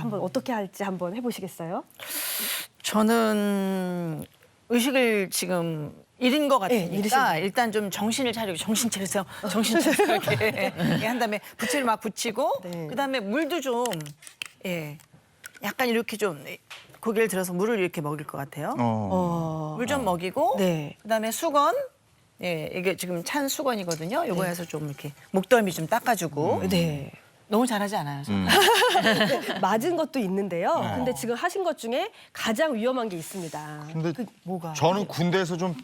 한번 어떻게 할지 한번 해보시겠어요? 저는 의식을 지금 잃은 것 잃으신 같으니까 거예요. 일단 좀 정신을 차리고 정신 차리세요. 정신 차리세요. 이렇게 한 다음에 부채를 막 붙이고 네. 그다음에 물도 좀 약간 이렇게 좀 고개를 들어서 물을 이렇게 먹일 것 같아요. 물 좀 먹이고 네. 그다음에 수건 이게 지금 찬 수건이거든요. 요거 해서 좀 이렇게 목덜미 좀 닦아주고 네. 너무 잘하지 않아요? 저는? 맞은 것도 있는데요. 네. 근데 지금 하신 것 중에 가장 위험한 게 있습니다. 근데 뭐가? 저는 군대에서 좀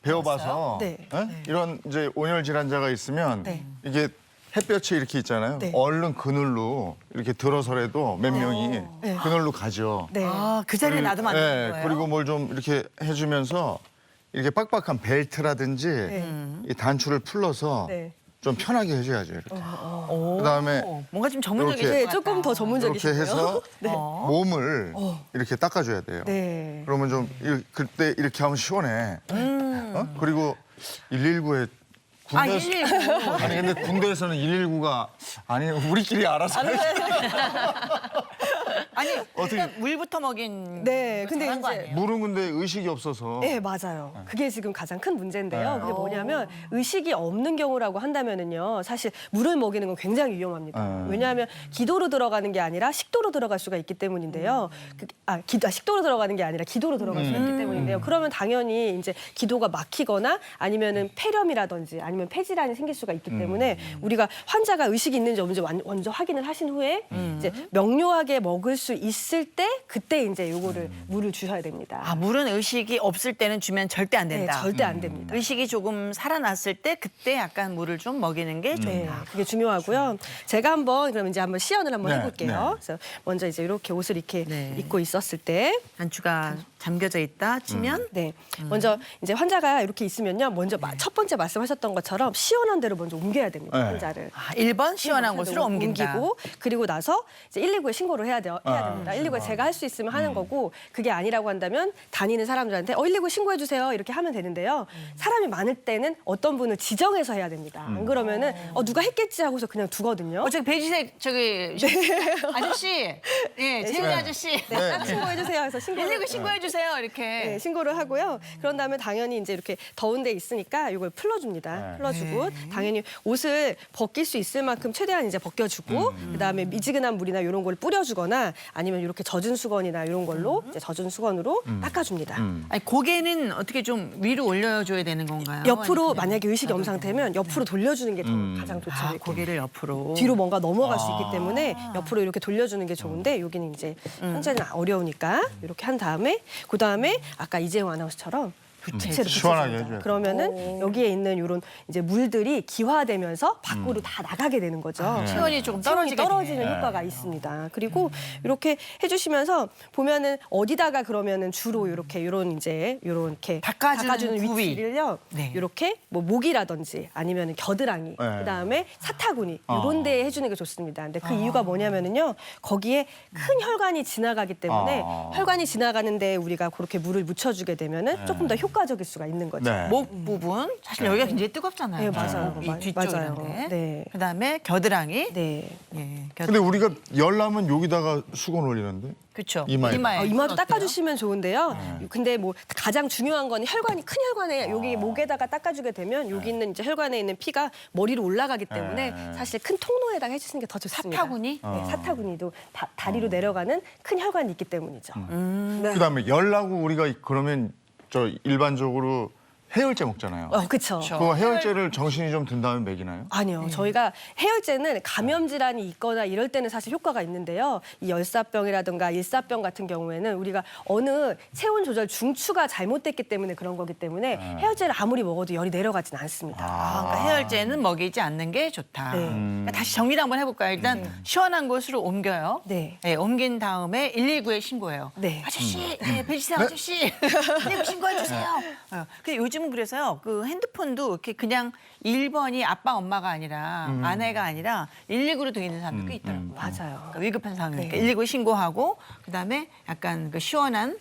배워봐서 네. 예? 이런 이제 온열 질환자가 있으면 네. 이게 햇볕이 이렇게 있잖아요. 네. 얼른 그늘로 이렇게 들어서라도 몇 명이 네. 그늘로 가죠. 네. 아, 그 자리에 놔두면 안 되는 거예요? 그리고 뭘 좀 이렇게 해주면서 이렇게 빡빡한 벨트라든지 이 단추를 풀러서 네. 좀 편하게 해줘야죠. 이렇게. 그다음에 뭔가 좀 전문적이실 이렇게. 네, 것 같다. 조금 더 이렇게 전문적이시고요. 해서 몸을 이렇게 닦아줘야 돼요. 네. 그러면 좀 그때 이렇게 하면 시원해. 그리고 119에 아, 군대 119. 아니 근데 군대에서는 119가 아니 우리끼리 알아서 해야지. 아니, 어떻게- 일단 물부터 먹인 네, 근데 잘한 거 이제- 아니에요? 물은 근데 의식이 없어서 네, 맞아요. 그게 지금 가장 큰 문제인데요. 네. 그게 뭐냐면 의식이 없는 경우라고 한다면은요. 사실 물을 먹이는 건 굉장히 위험합니다. 왜냐하면 기도로 들어가는 게 아니라 식도로 들어갈 수가 있기 때문인데요. 식도로 들어가는 게 아니라 기도로 들어갈 수가 있기 때문인데요. 그러면 당연히 이제 기도가 막히거나 아니면은 폐렴이라든지 아니면 폐질환이 생길 수가 있기 때문에 우리가 환자가 의식이 있는지 없는지 먼저 확인을 하신 후에 이제 명료하게 먹을 수 있을 때 그때 이제 요거를 물을 주셔야 됩니다. 아, 물은 의식이 없을 때는 주면 절대 안 네, 된다. 절대 안 됩니다. 의식이 조금 살아났을 때 그때 약간 물을 좀 먹이는 게 좋다. 네, 그게 중요하고요. 제가 그럼 이제 한번 시연을 한번 네, 해볼게요. 네. 그래서 먼저 이제 이렇게 옷을 이렇게 네. 입고 있었을 때, 단추가 잠겨져 있다 치면 네, 먼저 이제 환자가 이렇게 있으면요, 먼저 첫 번째 말씀하셨던 것처럼 시원한 데로 먼저 옮겨야 됩니다, 네. 환자를. 1번 시원한 곳으로 옮긴다. 옮기고 그리고 나서 이제 119에 신고를 해야 아, 됩니다. 119에 제가 할 수 있으면 하는 거고 그게 아니라고 한다면 다니는 사람들한테 119 신고해 주세요 이렇게 하면 되는데요. 사람이 많을 때는 어떤 분을 지정해서 해야 됩니다. 안 그러면은 누가 했겠지 하고서 그냥 두거든요. 저기 배지색 아저씨, 재은이 아저씨, 딱 신고해 주세요 해서 신고를 119 신고해 주세요 이렇게. 네, 신고를 하고요. 그런 다음에 당연히 이제 이렇게 더운 데 있으니까 이걸 풀어줍니다. 네. 풀어주고 당연히 옷을 벗길 수 있을 만큼 최대한 이제 벗겨주고 그다음에 미지근한 물이나 이런 걸 뿌려주거나 아니면 이렇게 젖은 수건이나 이런 걸로 이제 젖은 수건으로 닦아줍니다. 아니, 고개는 어떻게 좀 위로 올려줘야 되는 건가요? 옆으로 아니면 만약에 의식이 없는 상태면 옆으로 돌려주는 게 더 가장 좋죠. 아, 이렇게. 고개를 옆으로. 뒤로 뭔가 넘어갈 수 있기 때문에 옆으로 이렇게 돌려주는 게 좋은데 여기는 이제 현재는 어려우니까 이렇게 한 다음에 그다음에 아까 이재용 아나운서처럼 부채를 시원하게 붙여줍니다. 해줘야 그러면은 여기에 있는 이런 이제 물들이 기화되면서 밖으로 다 나가게 되는 거죠. 체온이 조금 체온이 떨어지게 떨어지는 되네. 효과가 있습니다. 그리고 이렇게 해주시면서 보면은 어디다가 그러면은 주로 이렇게 이렇게 닦아주는 부위. 위치를요. 네. 이렇게 뭐 목이라든지 아니면 겨드랑이, 그다음에 사타구니 이런 데에 해주는 게 좋습니다. 근데 그 이유가 뭐냐면은요. 거기에 큰 혈관이 지나가기 때문에 혈관이 지나가는데 우리가 그렇게 물을 묻혀주게 되면은 조금 더 효과적일 수가 있는 거죠. 네. 목 부분 사실 여기가 굉장히 뜨겁잖아요. 네, 맞아요. 이 뒤쪽 맞아요. 이런데. 네. 그다음에 겨드랑이. 네. 근데 우리가 열나면 여기다가 수건 올리는데 그렇죠. 이마에. 이마도 어때요? 닦아주시면 좋은데요. 근데 뭐 가장 중요한 건 혈관이 큰 혈관에 여기 목에다가 닦아주게 되면 여기 있는 이제 혈관에 있는 피가 머리로 올라가기 때문에 사실 큰 통로에다가 해주시는 게 더 좋습니다. 사타구니? 네, 사타구니도 다리로 내려가는 큰 혈관이 있기 때문이죠. 네. 그다음에 열나고 우리가 그러면 저 일반적으로 해열제 먹잖아요. 그렇죠. 그 해열제를 정신이 좀 든 다음에 먹이나요? 아니요. 저희가 해열제는 감염 질환이 있거나 이럴 때는 사실 효과가 있는데요. 이 열사병이라든가 일사병 같은 경우에는 우리가 어느 체온 조절 중추가 잘못됐기 때문에 그런 거기 때문에 해열제를 아무리 먹어도 열이 내려가진 않습니다. 그러니까 해열제는 먹이지 않는 게 좋다. 네. 그러니까 다시 정리를 한번 해볼까요? 일단 시원한 곳으로 옮겨요. 네. 옮긴 다음에 119에 신고해요. 네. 아저씨, 배지생 아저씨, 119 신고해 주세요. 근데 요즘은 그래서요, 그 핸드폰도 이렇게 그냥 1번이 아빠, 엄마가 아니라 아내가 아니라 119로 되어 있는 사람도 꽤 있더라고요. 맞아요. 그러니까 위급한 상황이니까 네. 119 신고하고 그다음에 약간 그 시원한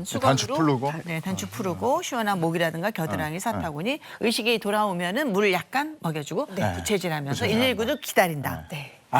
수건으로 단추 풀고? 네, 단추 풀고 시원한 목이라든가 겨드랑이, 사타구니 의식이 돌아오면은 물을 약간 먹여주고 부채질하면서 119를 기다린다. 네.